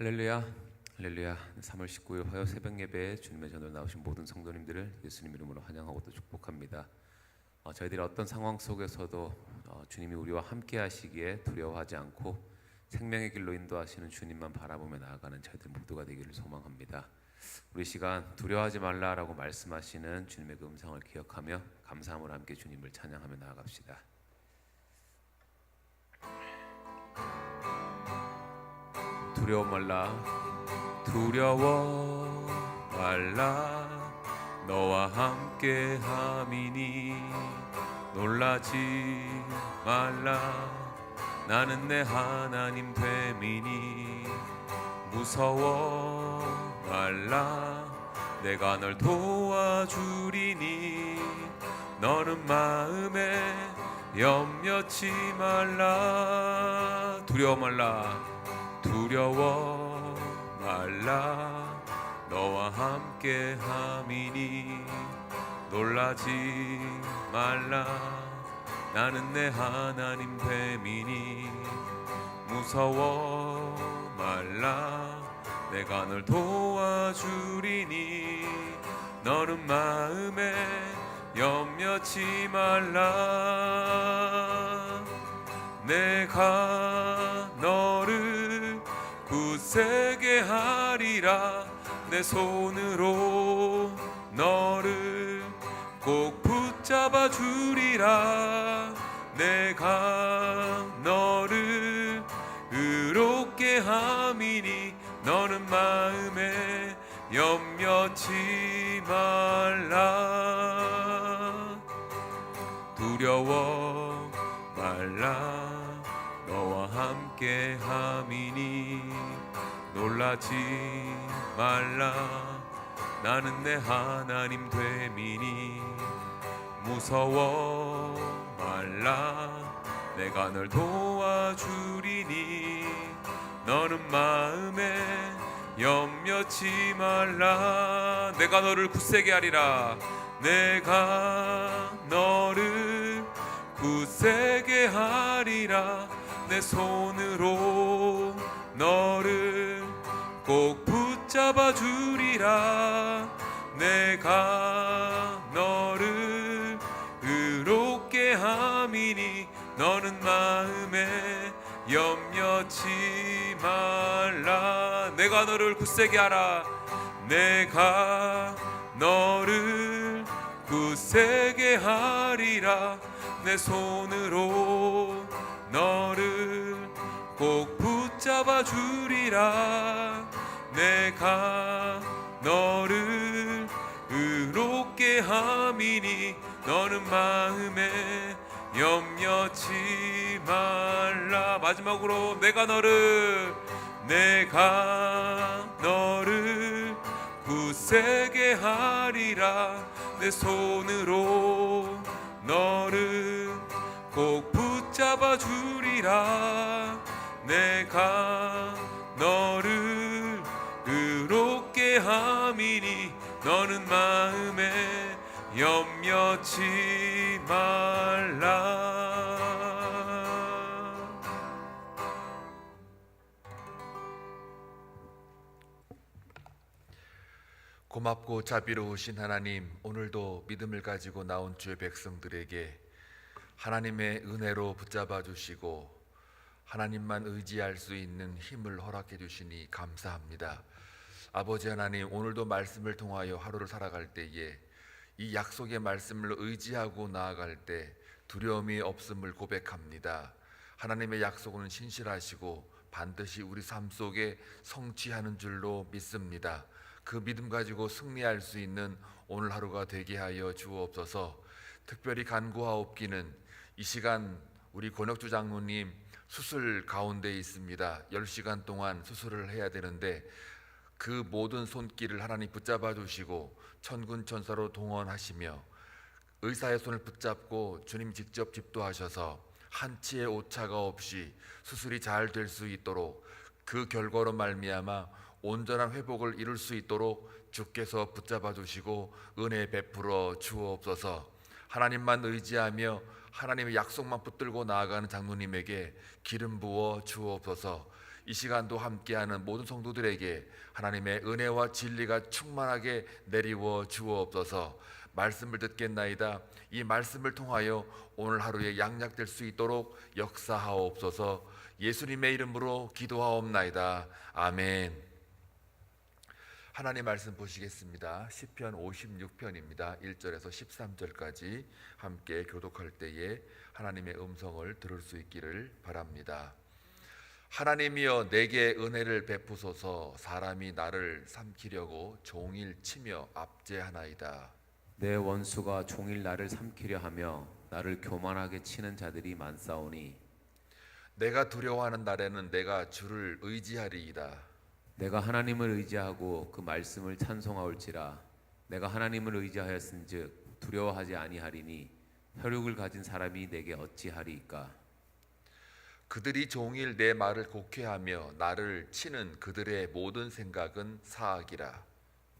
할렐루야, 할렐루야. 3월 19일 화요 새벽 예배에 주님의 전으로 나오신 모든 성도님들을 예수님 이름으로 환영하고 또 축복합니다. 저희들이 어떤 상황 속에서도 주님이 우리와 함께 하시기에 두려워하지 않고 생명의 길로 인도하시는 주님만 바라보며 나아가는 저희들 모두가 되기를 소망합니다. 우리 시간 두려워하지 말라라고 말씀하시는 주님의 그 음성을 기억하며 감사함으로 함께 주님을 찬양하며 나아갑시다. 두려워 말라, 두려워 말라, 너와 함께 함이니 놀라지 말라, 나는 내 하나님 됨이니 무서워 말라, 내가 널 도와주리니 너는 마음에 염려치 말라. 두려워 말라, 두려워 말라, 너와 함께 함이니 놀라지 말라, 나는 내 하나님 됨이니 무서워 말라, 내가 널 도와주리니 너는 마음에 염려치 말라. 내가 너를 굳세게 하리라, 내 손으로 너를 꼭 붙잡아 주리라. 내가 너를 의롭게 함이니 너는 마음에 염려치 말라. 두려워 말라, 너와 함께 함이니 놀라지 말라, 나는 내 하나님 됨이니 무서워 말라, 내가 널 도와주리니 너는 마음에 염려치 말라. 내가 너를 굳세게 하리라, 내가 너를 굳세게 하리라, 내 손으로 너를 꼭 붙잡아 주리라. 내가 너를 의롭게 함이니 너는 마음에 염려치 말라. 내가 너를 굳세게 하라, 내가 너를 굳세게 하리라, 내 손으로 너를 꼭 붙잡아 주리라. 내가 너를 의롭게 함이니 너는 마음에 염려치 말라. 마지막으로 내가 너를 굳세게 하리라, 내 손으로 너를 꼭 붙잡아 주리라. 내가 너를 의롭게 함이니 너는 마음에 염려치 말라. 고맙고 자비로우신 하나님, 오늘도 믿음을 가지고 나온 주의 백성들에게 하나님의 은혜로 붙잡아 주시고 하나님만 의지할 수 있는 힘을 허락해 주시니 감사합니다. 아버지 하나님, 오늘도 말씀을 통하여 하루를 살아갈 때에 이 약속의 말씀을 의지하고 나아갈 때 두려움이 없음을 고백합니다. 하나님의 약속은 신실하시고 반드시 우리 삶 속에 성취하는 줄로 믿습니다. 그 믿음 가지고 승리할 수 있는 오늘 하루가 되게 하여 주옵소서. 특별히 간구하옵기는 이 시간 우리 권혁주 장로님 수술 가운데 있습니다. 10시간 동안 수술을 해야 되는데 그 모든 손길을 하나님 붙잡아 주시고 천군 천사로 동원하시며 의사의 손을 붙잡고 주님 직접 집도하셔서 한치의 오차가 없이 수술이 잘 될 수 있도록 그 결과로 말미암아 온전한 회복을 이룰 수 있도록 주께서 붙잡아 주시고 은혜 베풀어 주옵소서. 하나님만 의지하며 하나님의 약속만 붙들고 나아가는 장로님에게 기름 부어 주옵소서. 이 시간도 함께하는 모든 성도들에게 하나님의 은혜와 진리가 충만하게 내리워 주옵소서. 말씀을 듣겠나이다. 이 말씀을 통하여 오늘 하루에 양약될 수 있도록 역사하옵소서. 예수님의 이름으로 기도하옵나이다. 아멘. 하나님 말씀 보시겠습니다. 시편 56편입니다. 1절에서 13절까지 함께 교독할 때에 하나님의 음성을 들을 수 있기를 바랍니다. 하나님이여 내게 은혜를 베푸소서. 사람이 나를 삼키려고 종일 치며 압제하나이다. 내 원수가 종일 나를 삼키려 하며 나를 교만하게 치는 자들이 많사오니 내가 두려워하는 날에는 내가 주를 의지하리이다. 내가 하나님을 의지하고 그 말씀을 찬송하올지라. 내가 하나님을 의지하였은즉 두려워하지 아니하리니 혈육을 가진 사람이 내게 어찌하리이까. 그들이 종일 내 말을 곡해하며 나를 치는 그들의 모든 생각은 사악이라.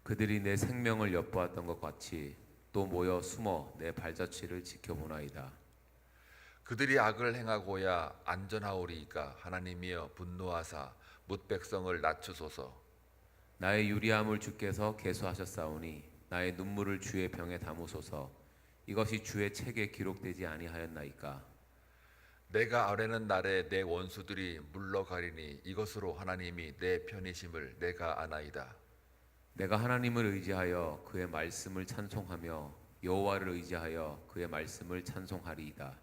그들이 내 생명을 엿보았던 것 같이 또 모여 숨어 내 발자취를 지켜보나이다. 그들이 악을 행하고야 안전하오리이까. 하나님이여 분노하사 뭇 백성을 낮추소서. 나의 유리함을 주께서 계수하셨사오니 나의 눈물을 주의 병에 담으소서. 이것이 주의 책에 기록되지 아니하였나이까. 내가 아뢰는 날에 내 원수들이 물러가리니 이것으로 하나님이 내 편이심을 내가 아나이다. 내가 하나님을 의지하여 그의 말씀을 찬송하며 여호와를 의지하여 그의 말씀을 찬송하리이다.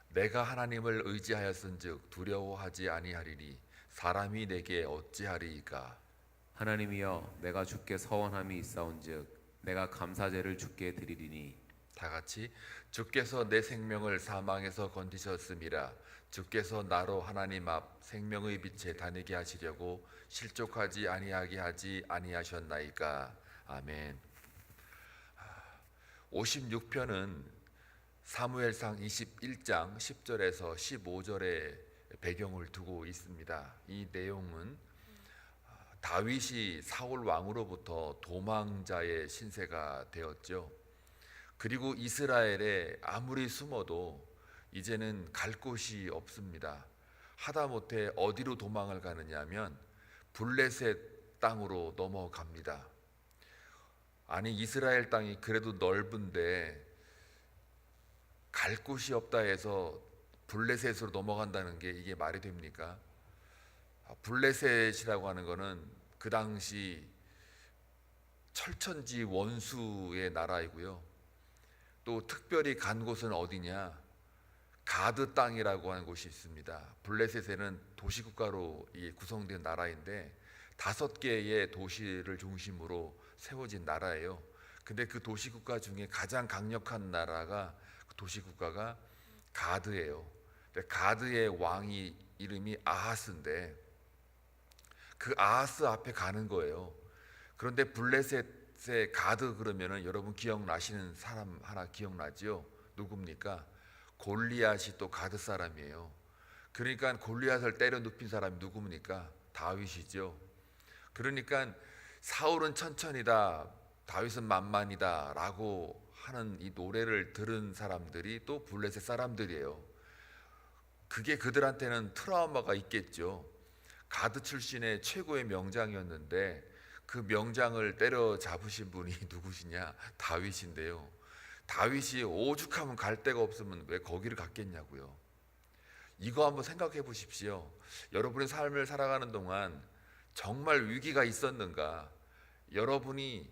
내가 하나님을 의지하였은즉 두려워하지 아니하리니 사람이 내게 어찌하리이까. 하나님이여 내가 주께 서원함이 있사온즉 내가 감사제를 주께 드리리니 다 같이 주께서 내 생명을 사망에서 건지셨음이라. 주께서 나로 하나님 앞 생명의 빛에 다니게 하시려고 실족하지 아니하게 하지 아니하셨나이까. 아멘. 56편은 사무엘상 21장 10절에서 15절의 배경을 두고 있습니다. 이 내용은 다윗이 사울 왕으로부터 도망자의 신세가 되었죠. 그리고 이스라엘에 아무리 숨어도 이제는 갈 곳이 없습니다. 하다못해 어디로 도망을 가느냐면 블레셋 땅으로 넘어갑니다. 아니 이스라엘 땅이 그래도 넓은데 갈 곳이 없다 해서 블레셋으로 넘어간다는 게 이게 말이 됩니까? 블레셋이라고 하는 거는 그 당시 철천지 원수의 나라이고요. 또 특별히 간 곳은 어디냐? 가드 땅이라고 하는 곳이 있습니다. 블레셋에는 도시국가로 구성된 나라인데 5개의 도시를 중심으로 세워진 나라예요. 근데 그 도시국가 중에 가장 강력한 나라가 그 도시국가가 가드예요. 근데 가드의 왕이 이름이 아하스인데 그 아하스 앞에 가는 거예요. 그런데 블레셋의 가드 그러면은 여러분 기억나시는 사람 하나 기억나지요? 누굽니까? 골리앗이 또 가드 사람이에요. 그러니까 골리앗을 때려 눕힌 사람이 누굽니까? 다윗이죠. 그러니까 사울은 천천히다, 다윗은 만만이다 라고 하는 이 노래를 들은 사람들이 또 블레셋 사람들이에요. 그게 그들한테는 트라우마가 있겠죠. 가드 출신의 최고의 명장이었는데 그 명장을 때려잡으신 분이 누구시냐? 다윗인데요. 다윗이 오죽하면 갈 데가 없으면 왜 거기를 갔겠냐고요. 이거 한번 생각해 보십시오. 여러분의 삶을 살아가는 동안 정말 위기가 있었는가? 여러분이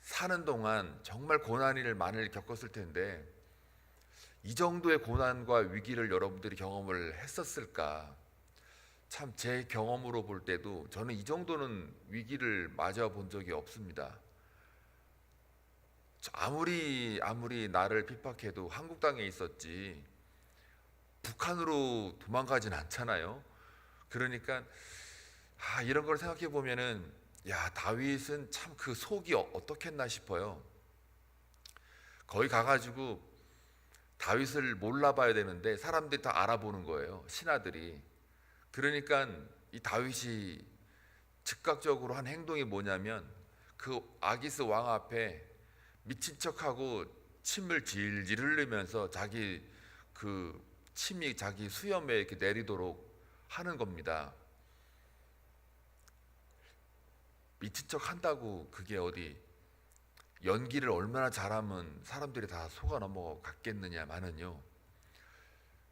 사는 동안 정말 고난을 많이 겪었을 텐데 이 정도의 고난과 위기를 여러분들이 경험을 했었을까? 참 제 경험으로 볼 때도 저는 이 정도는 위기를 맞아 본 적이 없습니다. 아무리 나를 핍박해도 한국 땅에 있었지 북한으로 도망가진 않잖아요. 그러니까 이런 걸 생각해 보면은 다윗은 참 그 속이 어떻겠나 싶어요. 거기 가가지고 다윗을 몰라봐야 되는데 사람들이 다 알아보는 거예요. 신하들이. 그러니까 이 다윗이 즉각적으로 한 행동이 뭐냐면 그 아기스 왕 앞에 미친 척하고 침을 질질 흘리면서 자기 그 침이 자기 수염에 이렇게 내리도록 하는 겁니다. 미친 척 한다고 그게 어디 연기를 얼마나 잘하면 사람들이 다 속아 넘어갔겠느냐마는요.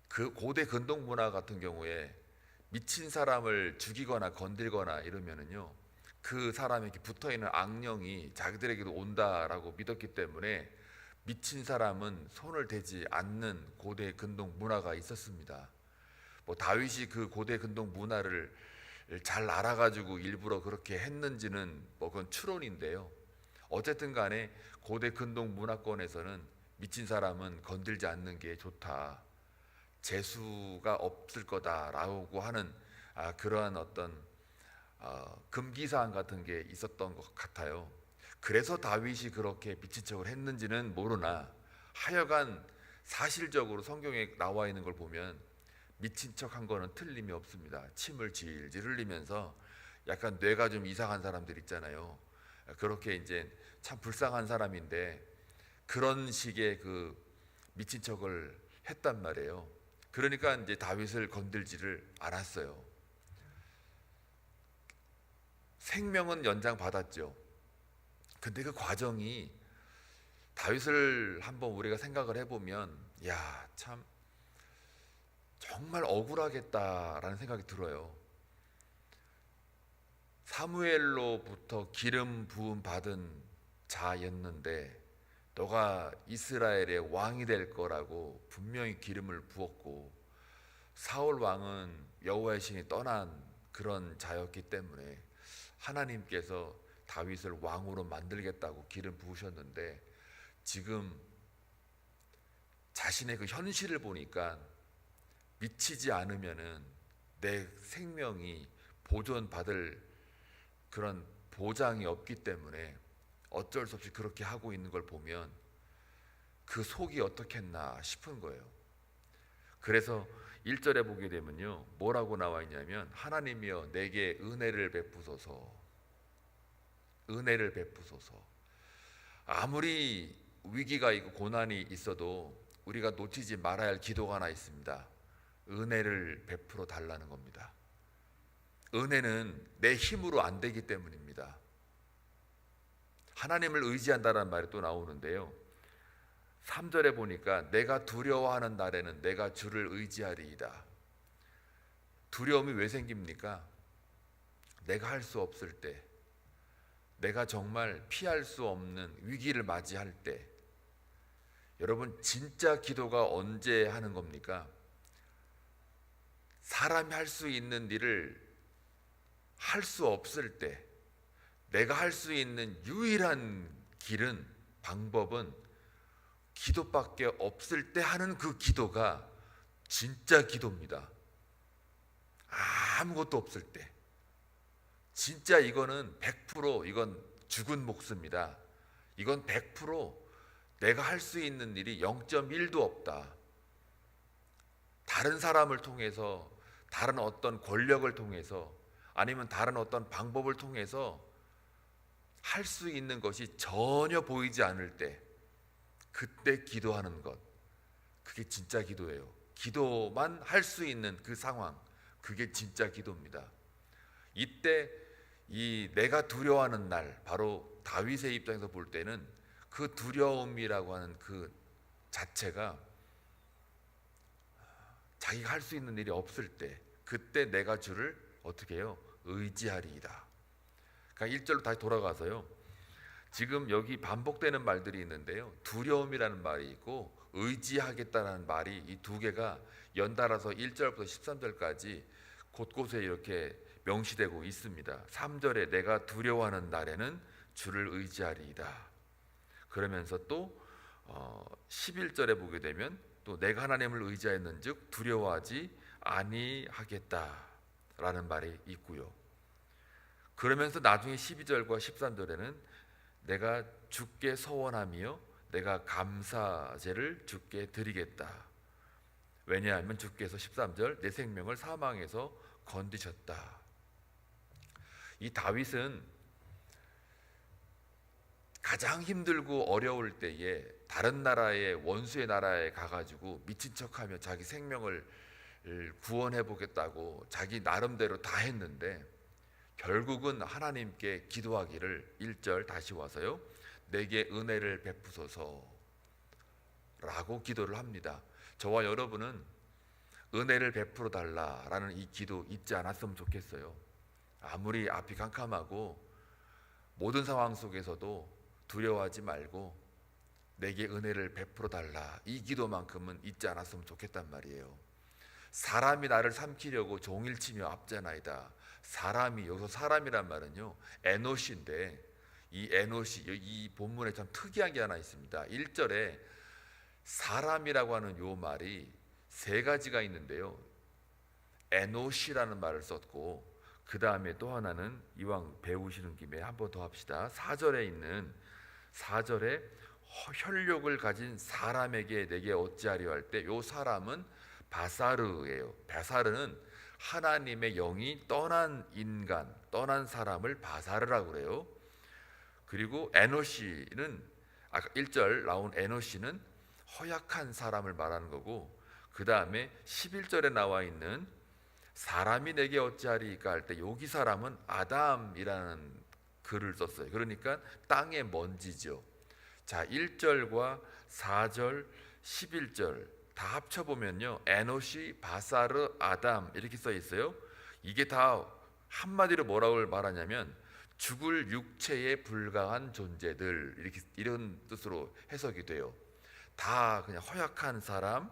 그 고대 근동 문화 같은 경우에 미친 사람을 죽이거나 건들거나 이러면은요, 그 사람에게 붙어있는 악령이 자기들에게도 온다라고 믿었기 때문에 미친 사람은 손을 대지 않는 고대 근동 문화가 있었습니다. 뭐 다윗이 그 고대 근동 문화를 잘 알아가지고 일부러 그렇게 했는지는 뭐 그건 추론인데요. 어쨌든 간에 고대 근동 문화권에서는 미친 사람은 건들지 않는 게 좋다, 재수가 없을 거다라고 하는 그러한 어떤 금기사항 같은 게 있었던 것 같아요. 그래서 다윗이 그렇게 미친 척을 했는지는 모르나 하여간 사실적으로 성경에 나와 있는 걸 보면 미친 척한 거는 틀림이 없습니다. 침을 질질 흘리면서 약간 뇌가 좀 이상한 사람들 있잖아요. 그렇게 이제 참 불쌍한 사람인데 그런 식의 그 미친 척을 했단 말이에요. 그러니까 이제 다윗을 건들지를 않았어요. 생명은 연장받았죠. 근데 그 과정이 다윗을 한번 우리가 생각을 해보면 야, 참 정말 억울하겠다라는 생각이 들어요. 사무엘로부터 기름 부음 받은 자였는데 너가 이스라엘의 왕이 될 거라고 분명히 기름을 부었고, 사울 왕은 여호와의 신이 떠난 그런 자였기 때문에 하나님께서 다윗을 왕으로 만들겠다고 기름 부으셨는데 지금 자신의 그 현실을 보니까 미치지 않으면은 내 생명이 보존받을 그런 보장이 없기 때문에 어쩔 수 없이 그렇게 하고 있는 걸 보면 그 속이 어떻겠나 싶은 거예요. 그래서 1절에 보게 되면요, 뭐라고 나와 있냐면 하나님이여 내게 은혜를 베푸소서, 은혜를 베푸소서. 아무리 위기가 있고 고난이 있어도 우리가 놓치지 말아야 할 기도가 하나 있습니다. 은혜를 베풀어 달라는 겁니다. 은혜는 내 힘으로 안 되기 때문입니다. 하나님을 의지한다는 말이 또 나오는데요, 3절에 보니까 내가 두려워하는 날에는 내가 주를 의지하리이다. 두려움이 왜 생깁니까? 내가 할 수 없을 때, 내가 정말 피할 수 없는 위기를 맞이할 때. 여러분, 진짜 기도가 언제 하는 겁니까? 사람이 할 수 있는 일을 할 수 없을 때, 내가 할 수 있는 유일한 길은, 방법은 기도밖에 없을 때 하는 그 기도가 진짜 기도입니다. 아무것도 없을 때. 진짜 이거는 100% 이건 죽은 목숨이다. 이건 100% 내가 할 수 있는 일이 0.1도 없다. 다른 사람을 통해서, 다른 어떤 권력을 통해서, 아니면 다른 어떤 방법을 통해서 할 수 있는 것이 전혀 보이지 않을 때, 그때 기도하는 것, 그게 진짜 기도예요. 기도만 할 수 있는 그 상황, 그게 진짜 기도입니다. 이때 이 내가 두려워하는 날, 바로 다윗의 입장에서 볼 때는 그 두려움이라고 하는 그 자체가 자기가 할 수 있는 일이 없을 때, 그때 내가 주를 어떻게 해요? 의지하리이다. 그러니까 1절로 다시 돌아가서요, 지금 여기 반복되는 말들이 있는데요, 두려움이라는 말이 있고 의지하겠다는 말이, 이 두 개가 연달아서 1절부터 13절까지 곳곳에 이렇게 명시되고 있습니다. 3절에 내가 두려워하는 날에는 주를 의지하리이다. 그러면서 또 11절에 보게 되면 또 내가 하나님을 의지하였는즉 두려워하지 아니하겠다라는 말이 있고요. 그러면서 나중에 12절과 13절에는 내가 주께 서원하며 내가 감사제를 주께 드리겠다. 왜냐하면 주께서 13절 내 생명을 사망에서 건지셨다. 이 다윗은 가장 힘들고 어려울 때에 다른 나라의 원수의 나라에 가가지고 미친 척하며 자기 생명을 구원해 보겠다고 자기 나름대로 다 했는데 결국은 하나님께 기도하기를 1절 다시 와서요. 내게 은혜를 베푸소서 라고 기도를 합니다. 저와 여러분은 은혜를 베풀어 달라라는 이 기도 잊지 않았으면 좋겠어요. 아무리 앞이 캄캄하고 모든 상황 속에서도 두려워하지 말고 내게 은혜를 베풀어 달라, 이 기도만큼은 잊지 않았으면 좋겠단 말이에요. 사람이 나를 삼키려고 종일치며 앞잖아이다. 사람이, 여기서 사람이란 말은요 에노시인데, 이 에노시, 이 본문에 참 특이한 게 하나 있습니다. 1절에 사람이라고 하는 요 말이 세 가지가 있는데요, 에노시라는 말을 썼고, 그 다음에 또 하나는 이왕 배우시는 김에 한 번 더 합시다. 4절에 있는 4절에 혈육을 가진 사람에게 내게 어찌하려 할 때, 요 사람은 바사르예요. 바사르는 하나님의 영이 떠난 인간, 떠난 사람을 바사르라고 그래요. 그리고 에노시는 아까 1절 나온 에노시는 허약한 사람을 말하는 거고, 그 다음에 11절에 나와 있는 사람이 내게 어찌하리까 할 때 여기 사람은 아담이라는 글을 썼어요. 그러니까 땅의 먼지죠. 자, 1절과 4절, 11절 다 합쳐보면요, 에노시, 바사르, 아담 이렇게 써 있어요. 이게 다 한마디로 뭐라고 말하냐면 죽을 육체에 불과한 존재들, 이렇게 이런 뜻으로 해석이 돼요. 다 그냥 허약한 사람,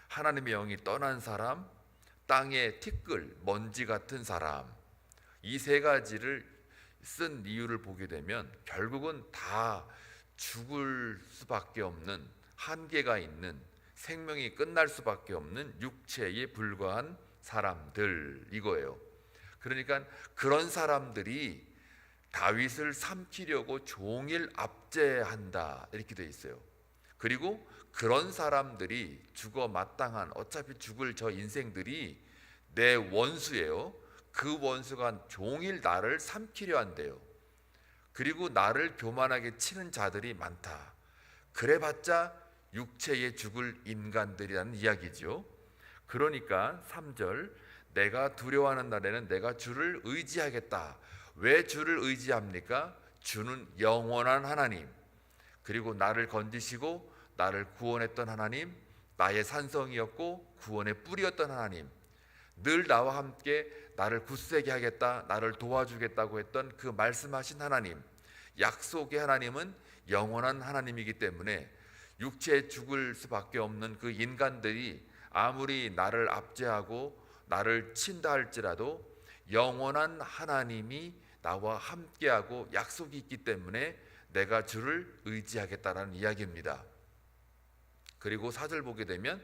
하나님의 영이 떠난 사람, 땅의 티끌, 먼지 같은 사람, 이 세 가지를 쓴 이유를 보게 되면 결국은 다 죽을 수밖에 없는, 한계가 있는, 생명이 끝날 수밖에 없는 육체에 불과한 사람들, 이거예요. 그러니까 그런 사람들이 다윗을 삼키려고 종일 압제한다, 이렇게 돼 있어요. 그리고 그런 사람들이 죽어 마땅한, 어차피 죽을 저 인생들이 내 원수예요. 그 원수가 종일 나를 삼키려 한대요. 그리고 나를 교만하게 치는 자들이 많다. 그래봤자 육체에 죽을 인간들이라는 이야기죠. 그러니까 3절, 내가 두려워하는 날에는 내가 주를 의지하겠다. 왜 주를 의지합니까? 주는 영원한 하나님, 그리고 나를 건지시고 나를 구원했던 하나님, 나의 산성이었고 구원의 뿌리였던 하나님, 늘 나와 함께 나를 굳세게 하겠다, 나를 도와주겠다고 했던 그 말씀하신 하나님, 약속의 하나님은 영원한 하나님이기 때문에 육체에 죽을 수밖에 없는 그 인간들이 아무리 나를 압제하고 나를 친다 할지라도 영원한 하나님이 나와 함께하고 약속이 있기 때문에 내가 주를 의지하겠다라는 이야기입니다. 그리고 4절 보게 되면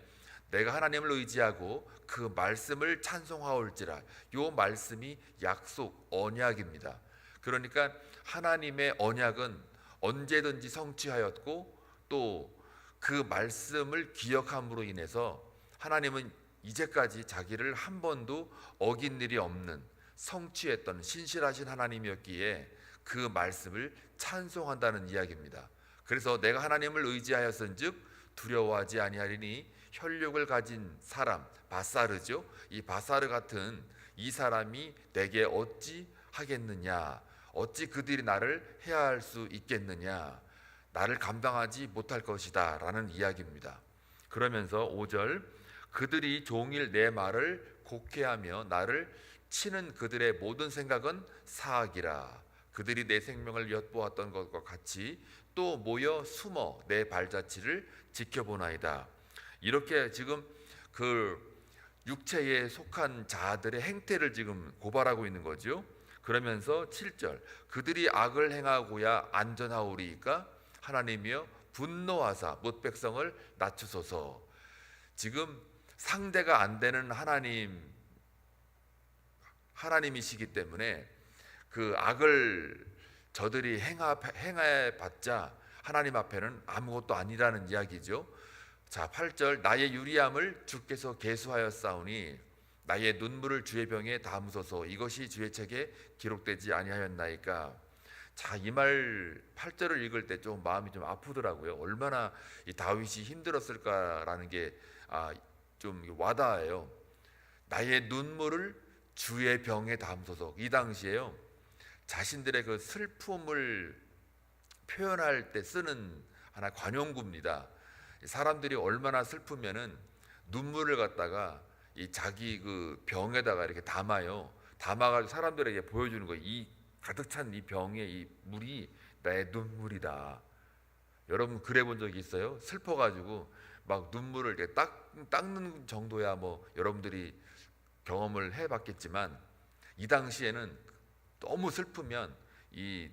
내가 하나님을 의지하고 그 말씀을 찬송하올지라, 요 말씀이 약속, 언약입니다. 그러니까 하나님의 언약은 언제든지 성취하였고, 또 그 말씀을 기억함으로 인해서 하나님은 이제까지 자기를 한 번도 어긴 일이 없는 성취했던 신실하신 하나님이었기에 그 말씀을 찬송한다는 이야기입니다. 그래서 내가 하나님을 의지하였은즉 두려워하지 아니하리니, 혈육을 가진 사람, 바사르죠. 이 바사르 같은 이 사람이 내게 어찌 하겠느냐, 어찌 그들이 나를 해할 수 있겠느냐, 나를 감당하지 못할 것이다 라는 이야기입니다. 그러면서 5절, 그들이 종일 내 말을 곡해하며 나를 치는 그들의 모든 생각은 사악이라. 그들이 내 생명을 엿보았던 것과 같이 또 모여 숨어 내 발자취를 지켜보나이다. 이렇게 지금 그 육체에 속한 자들의 행태를 지금 고발하고 있는 거죠. 그러면서 7절, 그들이 악을 행하고야 안전하오리이까 하나님이여 분노하사 못 백성을 낮추소서. 지금 상대가 안 되는 하나님이시기 때문에 그 악을 저들이 행해봤자 하나님 앞에는 아무것도 아니라는 이야기죠. 자, 8절, 나의 유리함을 주께서 계수하였사오니 나의 눈물을 주의 병에 담으소서. 이것이 주의 책에 기록되지 아니하였나이까. 자, 이 말 8절을 읽을 때 좀 마음이 좀 아프더라고요. 얼마나 이 다윗이 힘들었을까라는 게 좀 와닿아요. 나의 눈물을 주의 병에 담소서. 이 당시에요, 자신들의 그 슬픔을 표현할 때 쓰는 하나 관용구입니다. 사람들이 얼마나 슬프면은 눈물을 갖다가 이 자기 그 병에다가 이렇게 담아가지고 사람들에게 보여주는 거예요. 이 가득 찬 이 병에 이 물이 나의 눈물이다. 여러분 그래 본 적이 있어요? 슬퍼가지고 막 눈물을 이렇게 닦는 정도야 뭐 여러분들이 경험을 해봤겠지만, 이 당시에는 너무 슬프면 이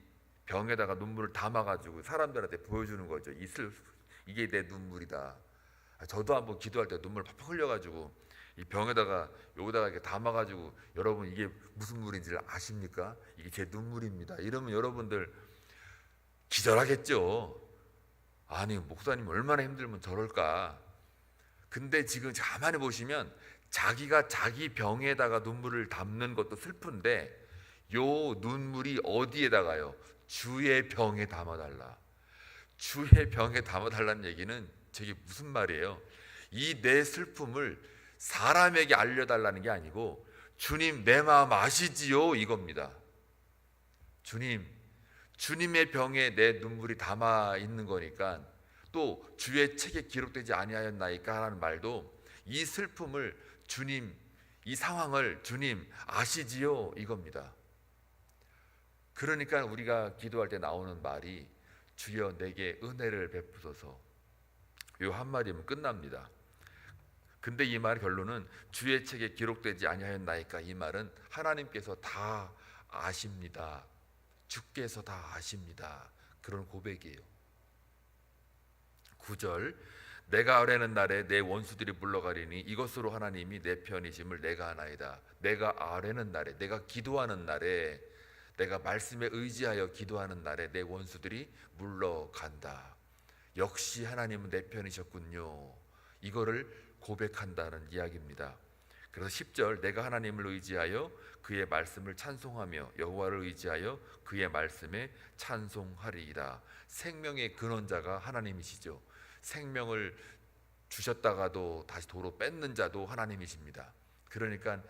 병에다가 눈물을 담아가지고 사람들한테 보여주는 거죠. 이게 내 눈물이다. 저도 한번 기도할 때 눈물 팍팍 흘려가지고 이 병에다가 여기다가 이렇게 담아가지고, 여러분 이게 무슨 물인지를 아십니까? 이게 제 눈물입니다. 이러면 여러분들 기절하겠죠. 아니 목사님 얼마나 힘들면 저럴까. 근데 지금 가만히 보시면 자기가 자기 병에다가 눈물을 담는 것도 슬픈데 요 눈물이 어디에다가요? 주의 병에 담아달라. 주의 병에 담아달라는 얘기는 저게 무슨 말이에요? 이 내 슬픔을 사람에게 알려달라는 게 아니고 주님 내 마음 아시지요? 이겁니다. 주님의 병에 내 눈물이 담아 있는 거니까, 또 주의 책에 기록되지 아니하였나이까 하는 말도 이 슬픔을 주님, 이 상황을 주님 아시지요? 이겁니다. 그러니까 우리가 기도할 때 나오는 말이 주여 내게 은혜를 베푸소서, 요 한마디면 끝납니다. 근데 이 말의 결론은 주의 책에 기록되지 아니하였나이까, 이 말은 하나님께서 다 아십니다. 주께서 다 아십니다. 그런 고백이에요. 9절, 내가 아뢰는 날에 내 원수들이 물러가리니 이것으로 하나님이 내 편이심을 내가 아나이다. 내가 아뢰는 날에, 내가 기도하는 날에, 내가 말씀에 의지하여 기도하는 날에 내 원수들이 물러간다. 역시 하나님은 내 편이셨군요. 이거를 고백한다는 이야기입니다. 그래서 10절, 내가 하나님을 의지하여 그의 말씀을 찬송하며 여호와를 의지하여 그의 말씀에 찬송하리이다. 생명의 근원자가 하나님이시죠. 생명을 주셨다가도 다시 도로 뺏는 자도 하나님이십니다. 그러니까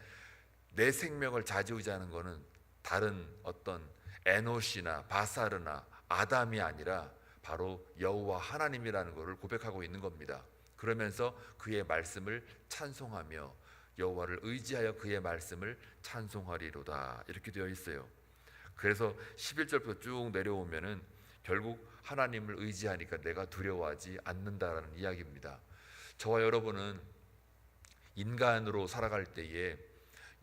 내 생명을 좌지우지하는 것은 다른 어떤 에노시나 바사르나 아담이 아니라 바로 여호와 하나님이라는 것을 고백하고 있는 겁니다. 그러면서 그의 말씀을 찬송하며 여호와를 의지하여 그의 말씀을 찬송하리로다, 이렇게 되어 있어요. 그래서 11절부터 쭉 내려오면은 결국 하나님을 의지하니까 내가 두려워하지 않는다라는 이야기입니다. 저와 여러분은 인간으로 살아갈 때에,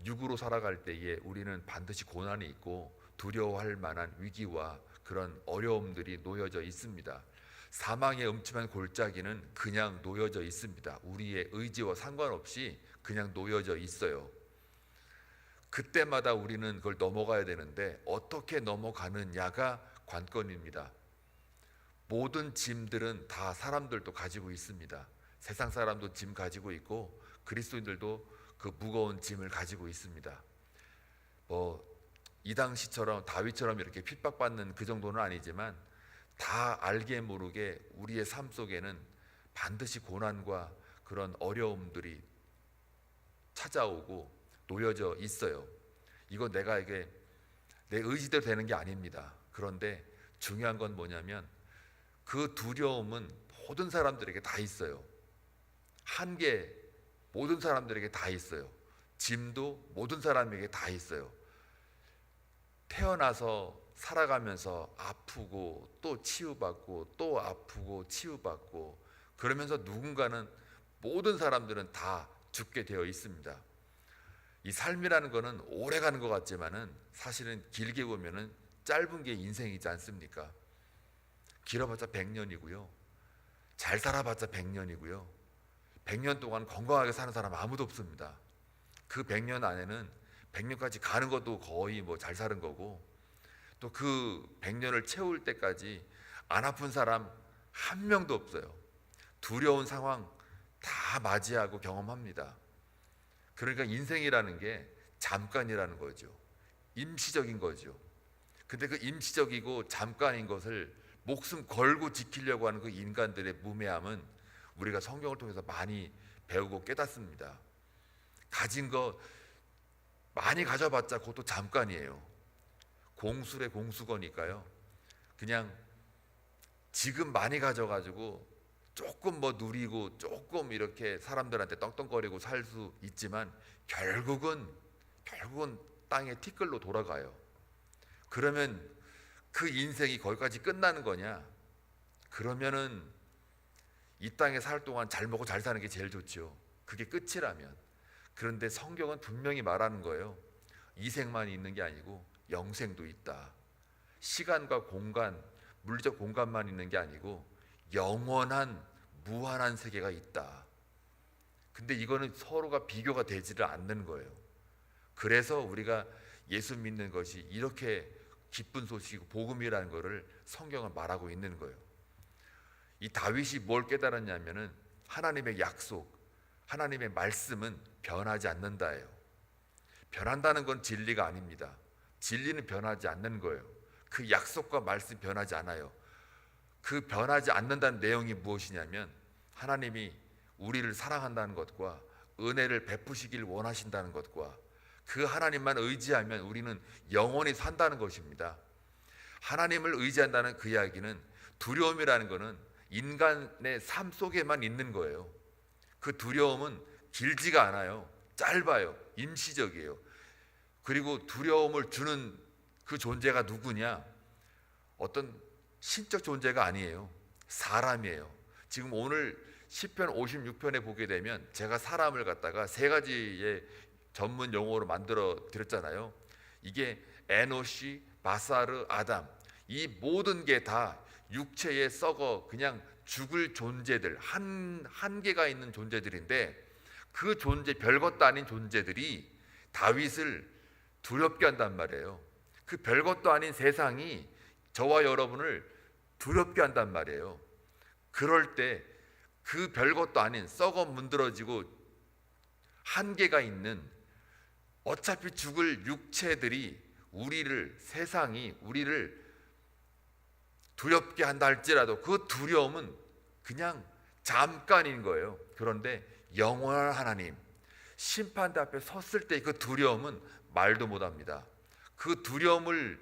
육으로 살아갈 때에 우리는 반드시 고난이 있고 두려워할 만한 위기와 그런 어려움들이 놓여져 있습니다. 사망의 음침한 골짜기는 그냥 놓여져 있습니다. 우리의 의지와 상관없이 그냥 놓여져 있어요. 그때마다 우리는 그걸 넘어가야 되는데 어떻게 넘어가느냐가 관건입니다. 모든 짐들은 다 사람들도 가지고 있습니다. 세상 사람도 짐 가지고 있고 그리스도인들도 그 무거운 짐을 가지고 있습니다. 이 당시처럼 다윗처럼 이렇게 핍박받는 그 정도는 아니지만 다 알게 모르게 우리의 삶 속에는 반드시 고난과 그런 어려움들이 찾아오고 놓여져 있어요. 이거 내가 이게 내 의지대로 되는 게 아닙니다. 그런데 중요한 건 뭐냐면 그 두려움은 모든 사람들에게 다 있어요. 한계 모든 사람들에게 다 있어요. 짐도 모든 사람에게 다 있어요. 태어나서 살아가면서 아프고 또 치유받고 또 아프고 치유받고 그러면서 누군가는, 모든 사람들은 다 죽게 되어 있습니다. 이 삶이라는 거는 오래 가는 것 같지만은 사실은 길게 보면은 짧은 게 인생이지 않습니까? 길어봤자 100년이고요. 잘 살아봤자 100년이고요. 100년 동안 건강하게 사는 사람 아무도 없습니다. 그 100년 안에는 100년까지 가는 것도 거의 뭐 잘 사는 거고, 또 그 100년을 채울 때까지 안 아픈 사람 한 명도 없어요. 두려운 상황 다 맞이하고 경험합니다. 그러니까 인생이라는 게 잠깐이라는 거죠. 임시적인 거죠. 근데 그 임시적이고 잠깐인 것을 목숨 걸고 지키려고 하는 그 인간들의 무매함은 우리가 성경을 통해서 많이 배우고 깨닫습니다. 가진 거 많이 가져봤자 그것도 잠깐이에요. 공수래 공수거니까요. 그냥 지금 많이 가져가지고 조금 뭐 누리고 조금 이렇게 사람들한테 떵떵거리고 살 수 있지만 결국은 땅에 티끌로 돌아가요. 그러면 그 인생이 거기까지 끝나는 거냐? 그러면은 이 땅에 살 동안 잘 먹고 잘 사는 게 제일 좋죠. 그게 끝이라면. 그런데 성경은 분명히 말하는 거예요. 이생만 있는 게 아니고 영생도 있다. 시간과 공간, 물리적 공간만 있는 게 아니고 영원한 무한한 세계가 있다. 근데 이거는 서로가 비교가 되지를 않는 거예요. 그래서 우리가 예수 믿는 것이 이렇게 기쁜 소식이고 복음이라는 것을 성경은 말하고 있는 거예요. 이 다윗이 뭘 깨달았냐면은 하나님의 약속, 하나님의 말씀은 변하지 않는다예요. 변한다는 건 진리가 아닙니다. 진리는 변하지 않는 거예요. 그 약속과 말씀이 변하지 않아요. 그 변하지 않는다는 내용이 무엇이냐면 하나님이 우리를 사랑한다는 것과 은혜를 베푸시길 원하신다는 것과 그 하나님만 의지하면 우리는 영원히 산다는 것입니다. 하나님을 의지한다는 그 이야기는 두려움이라는 것은 인간의 삶 속에만 있는 거예요. 그 두려움은 길지가 않아요. 짧아요. 임시적이에요. 그리고 두려움을 주는 그 존재가 누구냐? 어떤 신적 존재가 아니에요. 사람이에요. 지금 오늘 시편 56편에 보게 되면 제가 사람을 갖다가 세 가지의 전문 용어로 만들어 드렸잖아요. 이게 에노시, 바사르, 아담. 이 모든 게 다 육체에 썩어 그냥 죽을 존재들, 한계가 있는 존재들인데 그 존재, 별것도 아닌 존재들이 다윗을 두렵게 한단 말이에요. 그 별것도 아닌 세상이 저와 여러분을 두렵게 한단 말이에요. 그럴 때 그 별것도 아닌 썩어 문드러지고 한계가 있는 어차피 죽을 육체들이 세상이 우리를 두렵게 한다 할지라도 그 두려움은 그냥 잠깐인 거예요. 그런데 영원한 하나님, 심판대 앞에 섰을 때 그 두려움은 말도 못합니다. 그 두려움을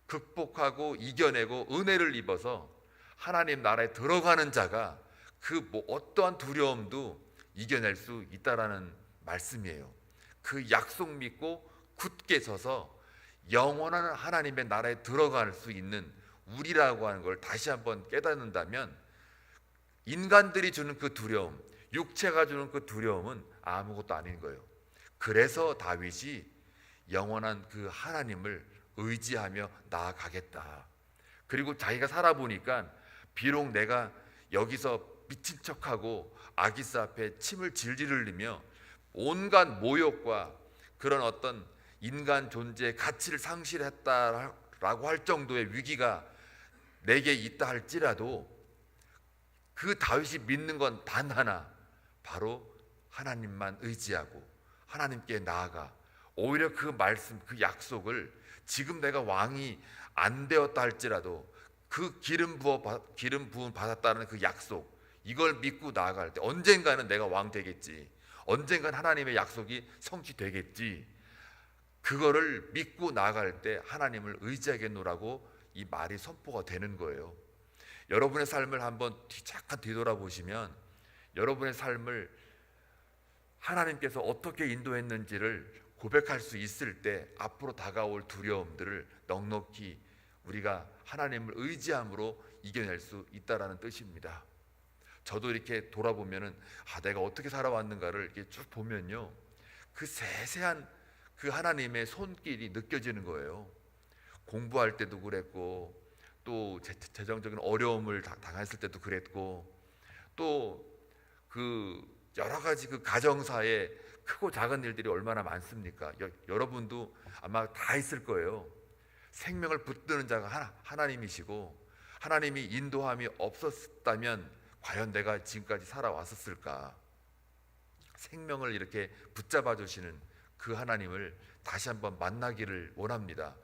극복하고 이겨내고 은혜를 입어서 하나님 나라에 들어가는 자가 그 어떠한 두려움도 이겨낼 수 있다라는 말씀이에요. 그 약속 믿고 굳게 서서 영원한 하나님의 나라에 들어갈 수 있는 우리라고 하는 걸 다시 한번 깨닫는다면 인간들이 주는 그 두려움, 육체가 주는 그 두려움은 아무것도 아닌 거예요. 그래서 다윗이 영원한 그 하나님을 의지하며 나아가겠다. 그리고 자기가 살아보니까 비록 내가 여기서 미친 척하고 아기스 앞에 침을 질질 흘리며 온갖 모욕과 그런 어떤 인간 존재의 가치를 상실했다라고 할 정도의 위기가 내게 있다 할지라도 그 다윗이 믿는 건 단 하나, 바로 하나님만 의지하고 하나님께 나아가 오히려 그 말씀, 그 약속을 지금 내가 왕이 안 되었다 할지라도 그 기름 부음 받았다는 그 약속, 이걸 믿고 나아갈 때 언젠가는 내가 왕 되겠지, 언젠가는 하나님의 약속이 성취되겠지, 그거를 믿고 나아갈 때 하나님을 의지하겠노라고 이 말이 선포가 되는 거예요. 여러분의 삶을 한번 잠깐 뒤돌아보시면 여러분의 삶을 하나님께서 어떻게 인도했는지를 고백할 수 있을 때 앞으로 다가올 두려움들을 넉넉히 우리가 하나님을 의지함으로 이겨낼 수 있다라는 뜻입니다. 저도 이렇게 돌아보면은 내가 어떻게 살아왔는가를 이렇게 쭉 보면요, 그 세세한 그 하나님의 손길이 느껴지는 거예요. 공부할 때도 그랬고, 또 재정적인 어려움을 당했을 때도 그랬고, 또 그 여러 가지 그 가정사에 크고 작은 일들이 얼마나 많습니까? 여러분도 아마 다 있을 거예요. 생명을 붙드는 자가 하나님이시고 하나님이 인도함이 없었다면 과연 내가 지금까지 살아왔었을까? 생명을 이렇게 붙잡아 주시는 그 하나님을 다시 한번 만나기를 원합니다.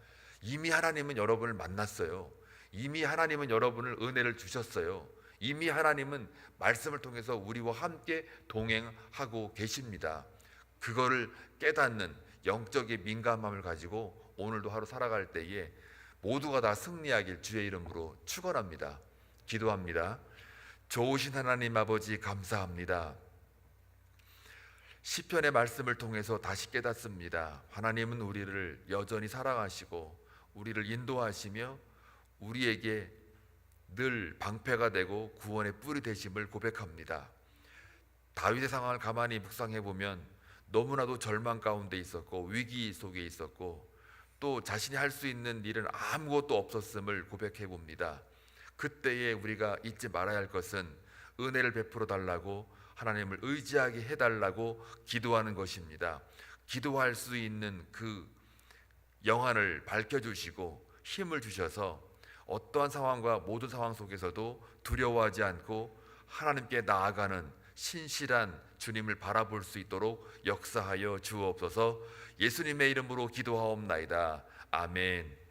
이미 하나님은 여러분을 만났어요. 이미 하나님은 여러분을 은혜를 주셨어요. 이미 하나님은 말씀을 통해서 우리와 함께 동행하고 계십니다. 그거를 깨닫는 영적인 민감함을 가지고 오늘도 하루 살아갈 때에 모두가 다 승리하길 주의 이름으로 축원합니다. 기도합니다. 좋으신 하나님 아버지 감사합니다. 시편의 말씀을 통해서 다시 깨닫습니다. 하나님은 우리를 여전히 사랑하시고 우리를 인도하시며 우리에게 늘 방패가 되고 구원의 뿔이 되심을 고백합니다. 다윗의 상황을 가만히 묵상해 보면 너무나도 절망 가운데 있었고 위기 속에 있었고 또 자신이 할 수 있는 일은 아무것도 없었음을 고백해 봅니다. 그때에 우리가 잊지 말아야 할 것은 은혜를 베풀어 달라고 하나님을 의지하게 해달라고 기도하는 것입니다. 기도할 수 있는 그 영안을 밝혀주시고 힘을 주셔서 어떠한 상황과 모든 상황 속에서도 두려워하지 않고 하나님께 나아가는 신실한 주님을 바라볼 수 있도록 역사하여 주옵소서. 예수님의 이름으로 기도하옵나이다. 아멘.